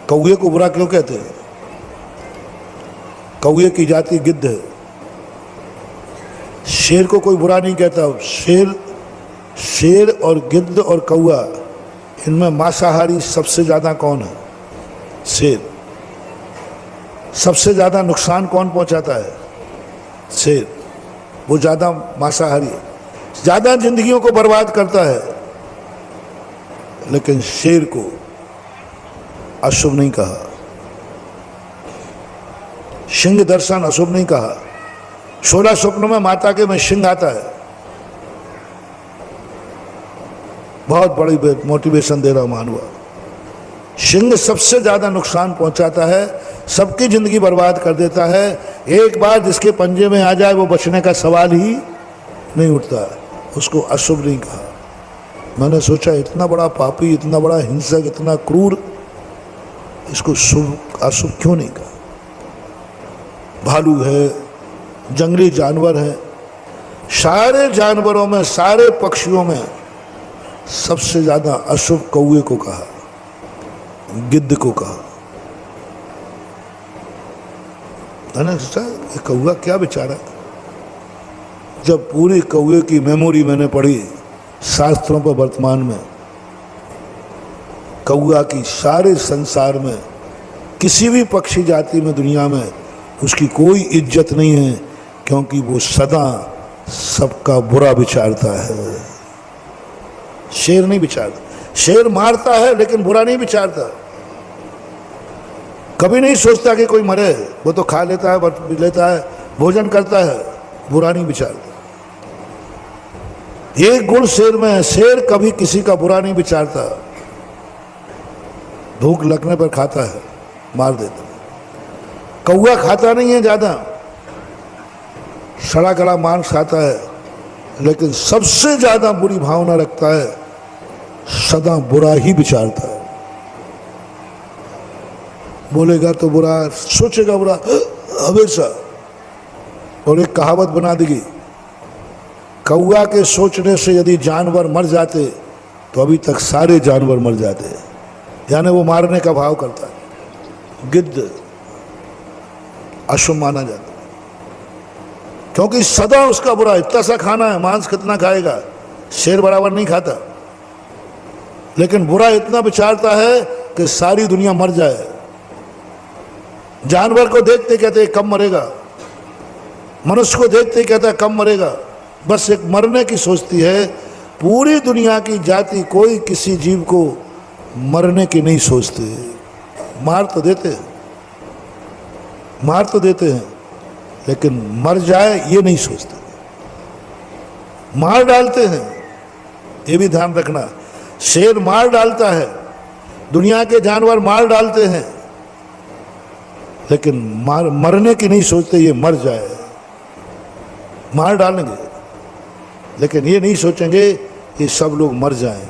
कौए को बुरा क्यों कहते हैं? कौए की जाति गिद्ध है। शेर को कोई बुरा नहीं कहता। शेर और गिद्ध और कौआ, इनमें मांसाहारी सबसे ज़्यादा कौन है? शेर। सबसे ज़्यादा नुकसान कौन पहुंचाता है? शेर। वो ज़्यादा मांसाहारी है, ज़्यादा जिंदगियों को बर्बाद करता है। लेकिन शेर को अशुभ नहीं कहा, सिंह दर्शन अशुभ नहीं कहा। 16 स्वप्नों में माता के में सिंह आता है। बहुत बड़ी मोटिवेशन दे रहा मानवा। सिंह सबसे ज्यादा नुकसान पहुंचाता है, सबकी जिंदगी बर्बाद कर देता है। एक बार जिसके पंजे में आ जाए वो बचने का सवाल ही नहीं उठता। उसको अशुभ नहीं कहा। मैंने सोचा इतना बड़ा पापी, इतना बड़ा हिंसक, इतना क्रूर, इसको शुभ अशुभ क्यों नहीं कहा? भालू है, जंगली जानवर है, सारे जानवरों में, सारे पक्षियों में सबसे ज्यादा अशुभ कौए को कहा, गिद्ध को कहा। मैंने सोचा ये कौआ क्या बेचारा। जब पूरी कौए की मेमोरी मैंने पढ़ी शास्त्रों पर, वर्तमान में कौआ की सारे संसार में किसी भी पक्षी जाति में दुनिया में उसकी कोई इज्जत नहीं है, क्योंकि वो सदा सबका बुरा विचारता है। शेर नहीं विचारता। शेर मारता है लेकिन बुरा नहीं विचारता। कभी नहीं सोचता कि कोई मरे। वो तो खा लेता है, लेता है, भोजन करता है, बुरा नहीं विचारता। एक गुण शेर में है, शेर कभी किसी का बुरा नहीं विचारता। भूख लगने पर खाता है, मार देता है। कौआ खाता नहीं है ज्यादा, सड़ा गला मांस खाता है, लेकिन सबसे ज्यादा बुरी भावना रखता है, सदा बुरा ही विचारता है। बोलेगा तो बुरा, सोचेगा बुरा हमेशा। और एक कहावत बना देगी, कौआ के सोचने से यदि जानवर मर जाते तो अभी तक सारे जानवर मर जाते। यानी वो मारने का भाव करता है। गिद्ध अशुभ माना जाता है, क्योंकि सदा उसका बुरा। इतना सा खाना है, मांस कितना खाएगा? शेर बराबर नहीं खाता, लेकिन बुरा इतना विचारता है कि सारी दुनिया मर जाए। जानवर को देखते कहते हैं कब मरेगा, मनुष्य को देखते कहता है कब मरेगा। बस एक मरने की सोचती है। पूरी दुनिया की जाति कोई किसी जीव को मरने की नहीं सोचते। मार तो देते हैं, मार तो देते हैं, लेकिन मर जाए ये नहीं सोचते। मार डालते हैं, ये भी ध्यान रखना। शेर मार डालता है, दुनिया के जानवर मार डालते हैं, लेकिन मरने की नहीं सोचते, ये मर जाए। मार डालेंगे, लेकिन ये नहीं सोचेंगे ये सब लोग मर जाएं,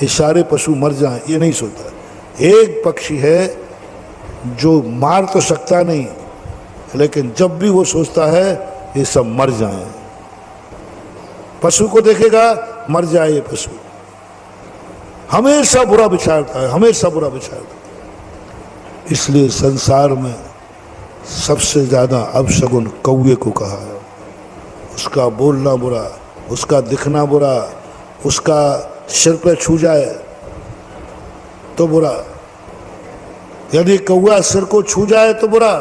ये सारे पशु मर जाएं, ये नहीं सोचता। एक पक्षी है जो मार तो सकता नहीं, लेकिन जब भी वो सोचता है ये सब मर जाएं। पशु को देखेगा मर जाए, ये पशु हमेशा बुरा विचारता है, हमेशा बुरा विचारता है। इसलिए संसार में सबसे ज्यादा अपशगुन कौए को कहा है। उसका बोलना बुरा, उसका दिखना बुरा, उसका सिर पे छू जाए तो बुरा। यदि कौआ सिर को छू जाए तो बुरा।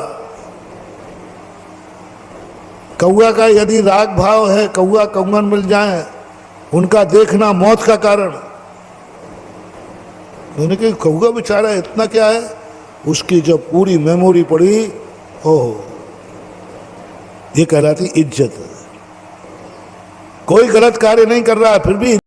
कौआ का यदि राग भाव है, कौआ कौवन मिल जाए, उनका देखना मौत का कारण। मैंने कहा कौआ बेचारा इतना क्या है। उसकी जब पूरी मेमोरी पड़ी, ओहो, ये कहलाती इज्जत। कोई गलत कार्य नहीं कर रहा है, फिर भी